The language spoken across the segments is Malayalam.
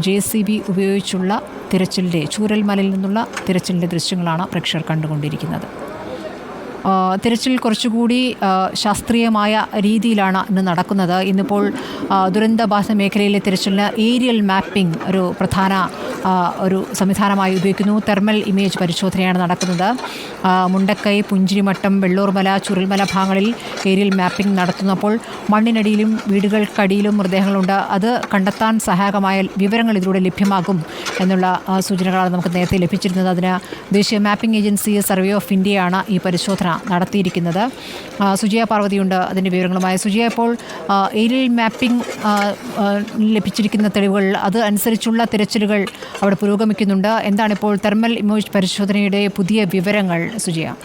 JCB ഉപയോഗിച്ചുള്ള തിരച്ചിലിൻ്റെ ചൂരൽമലയിൽ നിന്നുള്ള തിരച്ചിലിൻ്റെ ദൃശ്യങ്ങളാണ് പ്രേക്ഷകർ കണ്ടുകൊണ്ടിരിക്കുന്നത്. തിരച്ചിൽ കുറച്ചുകൂടി ശാസ്ത്രീയമായ രീതിയിലാണ് ഇന്ന് നടക്കുന്നത്. ഇന്നിപ്പോൾ ദുരന്തബാധിത മേഖലയിലെ തിരച്ചിലിന് ഏരിയൽ മാപ്പിംഗ് ഒരു പ്രധാന ഒരു സംവിധാനമായി ഉപയോഗിക്കുന്നു. തെർമൽ ഇമേജ് പരിശോധനയാണ് നടക്കുന്നത്. മുണ്ടക്കൈ, പുഞ്ചിരിമട്ടം, വെള്ളൂർമല, ചുരൽമല ഭാഗങ്ങളിൽ ഏരിയൽ മാപ്പിംഗ് നടത്തുന്നപ്പോൾ മണ്ണിനടിയിലും വീടുകൾക്കടിയിലും മൃതദേഹങ്ങളുണ്ട്. അത് കണ്ടെത്താൻ സഹായകമായ വിവരങ്ങൾ ഇതിലൂടെ ലഭ്യമാകും എന്നുള്ള സൂചനകളാണ് നമുക്ക് നേരത്തെ ലഭിച്ചിരുന്നത്. അതിന് ദേശീയ മാപ്പിംഗ് ഏജൻസി സർവേ ഓഫ് ഇന്ത്യയാണ് ഈ പരിശോധന നടത്തിയിരിക്കുന്നത്. സുജിയ പാർവതിയുണ്ട് അതിൻ്റെ വിവരങ്ങളുമായി. സുജിയ, ഇപ്പോൾ ഏരിയൽ മാപ്പിംഗ് ലഭിച്ചിരിക്കുന്ന തെളിവുകൾ അത് അനുസരിച്ചുള്ള തിരച്ചിലുകൾ അവിടെ പുരോഗമിക്കുന്നുണ്ട്. എന്താണിപ്പോൾ തെർമൽ ഇമേജ് പരിശോധനയുടെ പുതിയ വിവരങ്ങൾ സുജിയ?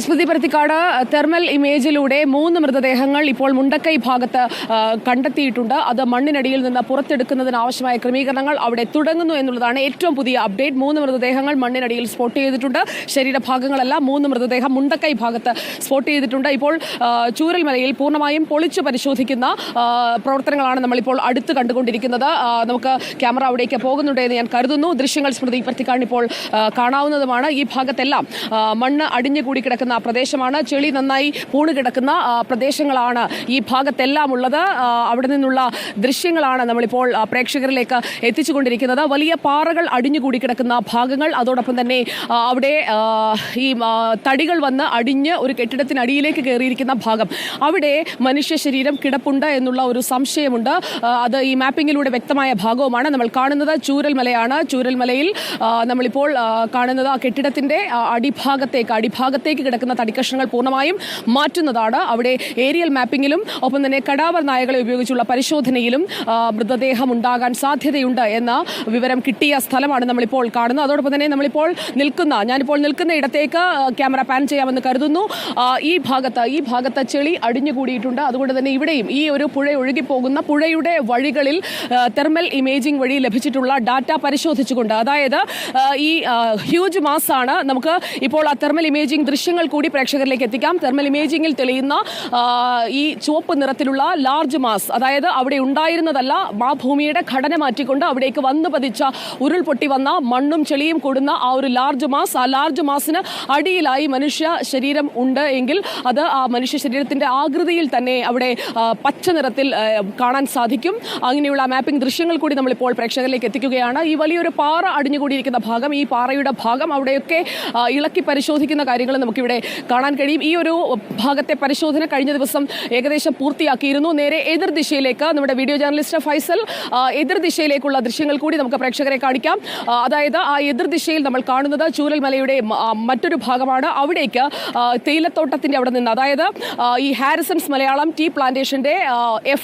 സ്മൃതി പരുത്തിക്കാട്, തെർമൽ ഇമേജിലൂടെ 3 മൃതദേഹങ്ങൾ ഇപ്പോൾ മുണ്ടക്കൈ ഭാഗത്ത് കണ്ടെത്തിയിട്ടുണ്ട്. അത് മണ്ണിനടിയിൽ നിന്ന് പുറത്തെടുക്കുന്നതിന് ആവശ്യമായ ക്രമീകരണങ്ങൾ അവിടെ തുടങ്ങുന്നു എന്നുള്ളതാണ് ഏറ്റവും പുതിയ അപ്ഡേറ്റ്. 3 മൃതദേഹങ്ങൾ മണ്ണിനടിയിൽ സ്പോട്ട് ചെയ്തിട്ടുണ്ട്. ശരീരഭാഗങ്ങളല്ല, 3 മൃതദേഹം മുണ്ടക്കൈ ഭാഗത്ത് സ്പോട്ട് ചെയ്തിട്ടുണ്ട്. ഇപ്പോൾ ചൂരൽമലയിൽ പൂർണ്ണമായും പൊളിച്ചു പരിശോധിക്കുന്ന പ്രവർത്തനങ്ങളാണ് നമ്മളിപ്പോൾ അടുത്ത് കണ്ടുകൊണ്ടിരിക്കുന്നത്. നമുക്ക് ക്യാമറ അവിടേക്ക് പോകുന്നുണ്ട് എന്ന് ഞാൻ കരുതുന്നു. ദൃശ്യങ്ങൾ സ്മൃതി പരുത്തിക്കാട് ഇപ്പോൾ കാണാവുന്നതുമാണ്. ഈ ഭാഗത്തെല്ലാം മണ്ണ് അടിഞ്ഞുകൂടി കിടക്കുന്ന പ്രദേശമാണ്. ചെളി നന്നായി പൂണ് കിടക്കുന്ന പ്രദേശങ്ങളാണ് ഈ ഭാഗത്തെല്ലാം ഉള്ളത്. അവിടെ നിന്നുള്ള ദൃശ്യങ്ങളാണ് നമ്മളിപ്പോൾ പ്രേക്ഷകരിലേക്ക് എത്തിച്ചുകൊണ്ടിരിക്കുന്നത്. വലിയ പാറകൾ അടിഞ്ഞുകൂടി കിടക്കുന്ന ഭാഗങ്ങൾ, അതോടൊപ്പം തന്നെ അവിടെ ഈ തടികൾ വന്ന് അടിഞ്ഞ് ഒരു കെട്ടിടത്തിനടിയിലേക്ക് കയറിയിരിക്കുന്ന ഭാഗം, അവിടെ മനുഷ്യ ശരീരം കിടപ്പുണ്ട് എന്നുള്ള ഒരു സംശയമുണ്ട്. അത് ഈ മാപ്പിങ്ങിലൂടെ വ്യക്തമായ ഭാഗവുമാണ്. നമ്മൾ കാണുന്നത് ചൂരൽമലയാണ്. ചൂരൽമലയിൽ നമ്മളിപ്പോൾ കാണുന്നത് ആ കെട്ടിടത്തിന്റെ അടിഭാഗത്തേക്ക് കിടക്കുന്ന തടിക്കഷ്ണങ്ങൾ പൂർണ്ണമായും മാറ്റുന്നതാണ്. അവിടെ ഏരിയൽ മാപ്പിങ്ങിലും ഒപ്പം തന്നെ കടാവർ നായകളെ ഉപയോഗിച്ചുള്ള പരിശോധനയിലും മൃതദേഹം ഉണ്ടാകാൻ സാധ്യതയുണ്ട് എന്ന വിവരം കിട്ടിയ സ്ഥലമാണ് നമ്മളിപ്പോൾ കാണുന്നത്. അതോടൊപ്പം തന്നെ ഞാനിപ്പോൾ നിൽക്കുന്ന ഇടത്തേക്ക് ക്യാമറ പാൻ ചെയ്യാമെന്ന് കരുതുന്നു. ഈ ഭാഗത്ത് ചെളി അടിഞ്ഞുകൂടിയിട്ടുണ്ട്. അതുകൊണ്ട് തന്നെ ഇവിടെയും ഈ ഒരു പുഴ ഒഴുകിപ്പോകുന്ന പുഴയുടെ വഴികളിൽ തെർമൽ ഇമേജിംഗ് വഴി ലഭിച്ചിട്ടുള്ള ഡാറ്റ പരിശോധിച്ചുകൊണ്ട്, അതായത് ഈ ഹ്യൂജ് മാസ് ആണ്, നമുക്ക് ഇപ്പോൾ ആ തെർമൽ ഇമേജിംഗ് ദൃശ്യങ്ങൾ കൂടി പ്രേക്ഷകരിലേക്ക് എത്തിക്കാം. തെർമൽ ഇമേജിംഗിൽ തെളിയുന്ന ഈ ചുവപ്പ് നിറത്തിലുള്ള ലാർജ് മാസ്, അതായത് അവിടെ ഉണ്ടായിരുന്നതല്ല, ആ ഭൂമിയുടെ ഘടന മാറ്റിക്കൊണ്ട് അവിടേക്ക് വന്നു പതിച്ച ഉരുൾപൊട്ടി വന്ന മണ്ണും ചെളിയും കൂടുന്ന ആ ഒരു ലാർജ് മാസ്, ആ ലാർജ് മാസിന് അടിയിലായി മനുഷ്യ ശരീരം ഉണ്ട് എങ്കിൽ അത് ആ മനുഷ്യ ശരീരത്തിന്റെ ആകൃതിയിൽ തന്നെ അവിടെ പച്ച നിറത്തിൽ കാണാൻ സാധിക്കും. അങ്ങനെയുള്ള മാപ്പിംഗ് ദൃശ്യങ്ങൾ കൂടി നമ്മളിപ്പോൾ പ്രേക്ഷകരിലേക്ക് എത്തിക്കുകയാണ്. ഈ വലിയൊരു പാറ അടിഞ്ഞുകൂടിയിരിക്കുന്ന ഭാഗം, ഈ പാറയുടെ ഭാഗം, അവിടെയൊക്കെ ഇളക്കി പരിശോധിക്കുന്ന കാര്യങ്ങൾ നമുക്കിവിടെ കാണാൻ കഴിയും. ഈ ഒരു ഭാഗത്തെ പരിശോധന കഴിഞ്ഞ ദിവസം ഏകദേശം പൂർത്തിയാക്കിയിരുന്നു. നേരെ എതിർദിശയിലേക്ക് നമ്മുടെ വീഡിയോ ജേർണലിസ്റ്റ് ഫൈസൽ എതിർദിശയിലേക്കുള്ള ദൃശ്യങ്ങൾ കൂടി നമുക്ക് പ്രേക്ഷകരെ കാണിക്കാം. അതായത് ആ എതിർദിശയിൽ നമ്മൾ കാണുന്നത് ചൂരൽമലയുടെ മറ്റൊരു ഭാഗമാണ്. അവിടേക്ക് തേയിലത്തോട്ടത്തിന്റെ അവിടെ നിന്ന്, അതായത് ഈ ഹാരിസൺസ് മലയാളം ടീ പ്ലാന്റേഷന്റെ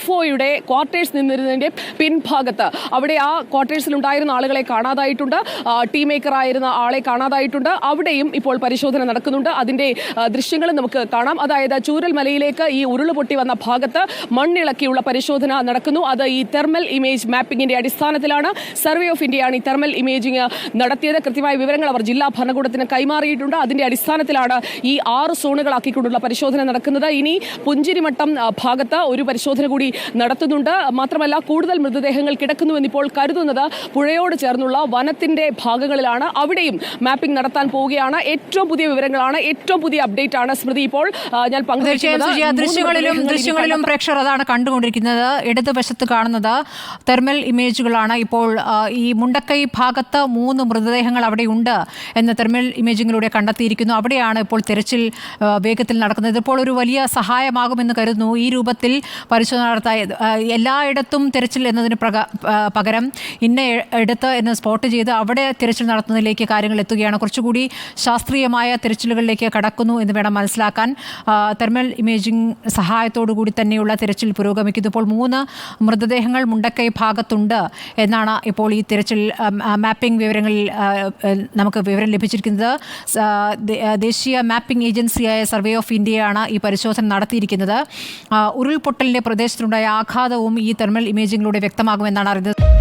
FOയുടെ ക്വാർട്ടേഴ്സ് നിന്നിരുന്നതിന്റെ പിൻഭാഗത്ത്, അവിടെ ആ ക്വാർട്ടേഴ്സിൽ ഉണ്ടായിരുന്ന ആളുകളെ കാണാതായിട്ടുണ്ട്. ടീ മേക്കർ ആയിരുന്ന ആളെ കാണാതായിട്ടുണ്ട്. അവിടെയും ഇപ്പോൾ പരിശോധന നടക്കുന്നുണ്ട്. അതിന്റെ ദൃശ്യങ്ങൾ നമുക്ക് കാണാം. അതായത് ചൂരൽമലയിലേക്ക് ഈ ഉരുളുപൊട്ടി വന്ന ഭാഗത്ത് മണ്ണിളക്കിയുള്ള പരിശോധന നടക്കുന്നു. അത് ഈ തെർമൽ ഇമേജ് മാപ്പിംഗിന്റെ അടിസ്ഥാനത്തിലാണ്. സർവേ ഓഫ് ഇന്ത്യയാണ് ഈ തെർമൽ ഇമേജിംഗ് നടത്തിയത്. കൃത്യമായ വിവരങ്ങൾ അവർ ജില്ലാ ഭരണകൂടത്തിന് കൈമാറിയിട്ടുണ്ട്. അതിന്റെ അടിസ്ഥാനത്തിലാണ് ഈ 6 സോണുകളാക്കിക്കൊണ്ടുള്ള പരിശോധന നടക്കുന്നത്. ഇനി പുഞ്ചിരിമട്ടം ഭാഗത്ത് ഒരു പരിശോധന കൂടി നടത്തുന്നുണ്ട്. മാത്രമല്ല, കൂടുതൽ മൃതദേഹങ്ങൾ കിടക്കുന്നുവെന്നിപ്പോൾ കരുതുന്നത് പുഴയോട് ചേർന്നുള്ള വനത്തിന്റെ ഭാഗങ്ങളിലാണ്. അവിടെയും മാപ്പിംഗ് നടത്താൻ പോവുകയാണ്. ഏറ്റവും പുതിയ വിവരങ്ങളാണ്, ഏറ്റവും പുതിയ അപ്ഡേറ്റ് ആണ് സ്മൃതി ഇപ്പോൾ ഞാൻ പങ്കുവയ്ക്കുന്നത്. ദൃശ്യങ്ങളിലും പ്രേക്ഷകർ അതാണ് കണ്ടുകൊണ്ടിരിക്കുന്നത്. ഇടതുവശത്ത് കാണുന്നത് തെർമൽ ഇമേജുകളാണ്. ഇപ്പോൾ ഈ മുണ്ടക്കൈ ഭാഗത്ത് 3 മൃതദേഹങ്ങൾ അവിടെയുണ്ട് എന്ന് തെർമൽ ഇമേജിങ്ങിലൂടെ കണ്ടെത്തിയിരിക്കുന്നു. അവിടെയാണ് ഇപ്പോൾ തിരച്ചിൽ വേഗത്തിൽ നടക്കുന്നത്. ഇപ്പോൾ ഒരു വലിയ സഹായമാകുമെന്ന് കരുതുന്നു ഈ രൂപത്തിൽ പരിശോധന നടത്താൻ. എല്ലായിടത്തും തിരച്ചിൽ എന്നതിന് പകരം ഇന്ന ഇടത്ത് എന്ന് സ്പോട്ട് ചെയ്ത് അവിടെ തിരച്ചിൽ നടത്തുന്നതിലേക്ക് കാര്യങ്ങൾ എത്തുകയാണ്. കുറച്ചുകൂടി ശാസ്ത്രീയമായ തിരച്ചിലുകളിലേക്ക് കടക്കുന്നു എന്ന് വേണം മനസ്സിലാക്കാൻ. തെർമൽ ഇമേജിംഗ് സഹായത്തോടു കൂടി തന്നെയുള്ള തിരച്ചിൽ പുരോഗമിക്കുന്നു. ഇപ്പോൾ 3 മൃതദേഹങ്ങൾ മുണ്ടക്കൈ ഭാഗത്തുണ്ട് എന്നാണ് ഇപ്പോൾ ഈ തിരച്ചിൽ മാപ്പിംഗ് വിവരങ്ങളിൽ നമുക്ക് വിവരം ലഭിച്ചിരിക്കുന്നത്. ദേശീയ മാപ്പിംഗ് ഏജൻസിയായ സർവേ ഓഫ് ഇന്ത്യയാണ് ഈ പരിശോധന നടത്തിയിരിക്കുന്നത്. ഉരുൾപൊട്ടലിൻ്റെ പ്രദേശത്തുണ്ടായ ആഘാതവും ഈ തെർമൽ ഇമേജിങ്ങിലൂടെ വ്യക്തമാകുമെന്നാണ് അറിയുന്നത്.